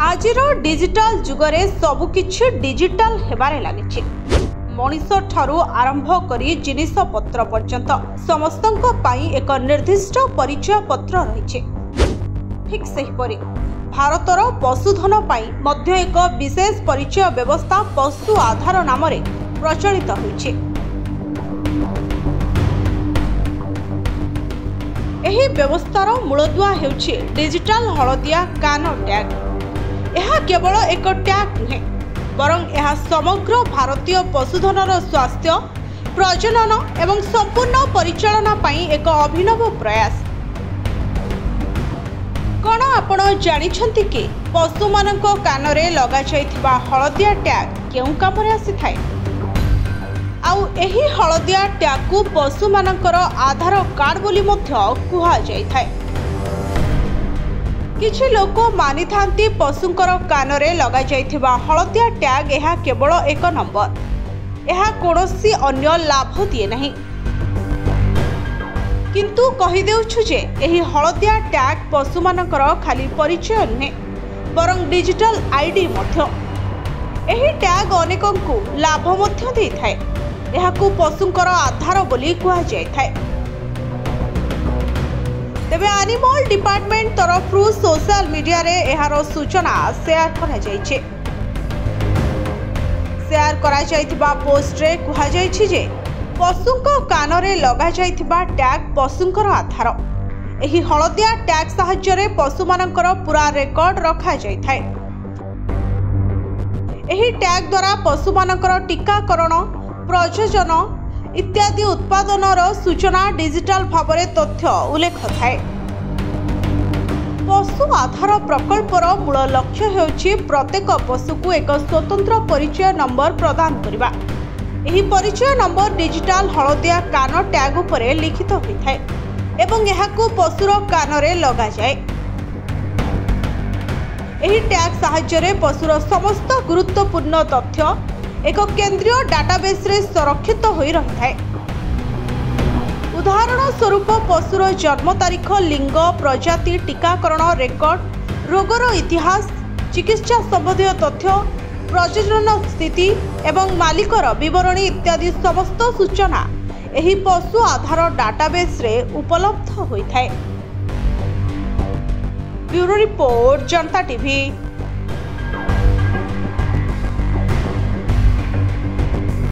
आजिर digital जुगरे सबुकिछि digital Hebare लागिछि। Manish ठारू आरंभ करी जिनिस पत्र पर्यंत समस्तंक पाई एक निर्दिष्ट परिचय पत्र रहिछि। ठीक सेहिपरि भारतर पशुधन पाई मध्य एक विशेष परिचय व्यवस्था पशु आधार नाम प्रचलित होइछि। एही व्यवस्थार मूलदुआ हेउछि डिजिटल हलदिया कान टैग। यह केवल एक टैग नुहे बरं यह समग्र भारतीय पशुधनर स्वास्थ्य प्रजनन एवं संपूर्ण परिचालना पाई एक अभिनव प्रयास। कौन आपण जानिछंती कि पशु मानक कान रे लगा जाइथिबा हलदिया टैग केउ काम रे आसी थाए? आउ एही हलदिया टैग को पशु मानकर आधार कार्ड बोली मध्य कुहा जाय थाए। किछि लोक मानि थांती पशुंकर कान रे लगा जाइथिबा हलदिया टैग यह केवल एक नंबर, यह कोनोसी अन्य लाभ दिए नहीं। किंतु कहि देउछु जे एही हलदिया टैग पशु मानकर खाली परिचय नुहे बरं डिजिटल आईडी मध्य। एही टैग अनेकंकु लाभ मध्य देइ थाए। यहाकू पशुंकर आधार बोली कुहा जाय थाए। तेबे एनिमल डिपार्टमेंट तरफ सोशल मीडिया रे एहार सूचना शेयर करा जायछि। शेयर करा जायथिबा पोस्ट रे कुहा जायछि जे पशुंक कान रे लगा जायथिबा टैग पशुंकर आधार। एही हलदिया टैग सहाय्य रे पशु मानकर पूरा रेकर्ड रखा जाय थाए। एही टैग द्वारा पशु मानकर टीकाकरण प्रजनन इत्यादि उत्पादनर सूचना डिजिटल भावरे तथ्य उल्लेख थाए। पशु आधार प्रकल्पर मूल लक्ष्य हेउछि प्रत्येक पशु को एक स्वतंत्र परिचय नंबर प्रदान करबा। एही परिचय नंबर डिजिटल हलदिया कान टैग उपरे लिखित होइथाए एवं एहाकू पशुर कान रे लगा जाए। एही टैग सहाय्य रे पशुर समस्त गुरुत्वपूर्ण तथ्य एक केंद्रीय डाटाबेस रे संरक्षित होई रहिथाए। उदाहरण स्वरूप पशुर जन्म तारीख, लिंग, प्रजाति, टीकाकरण रेकर्ड, रोगर इतिहास, चिकित्सा संबंधी तथ्य, प्रजनन स्थिति एवं मालिकर विवरणी इत्यादि समस्त सूचना एही पशु आधार डाटाबेस रे उपलब्ध होइथाए। ब्यूरो रिपोर्ट, जनता टीवी।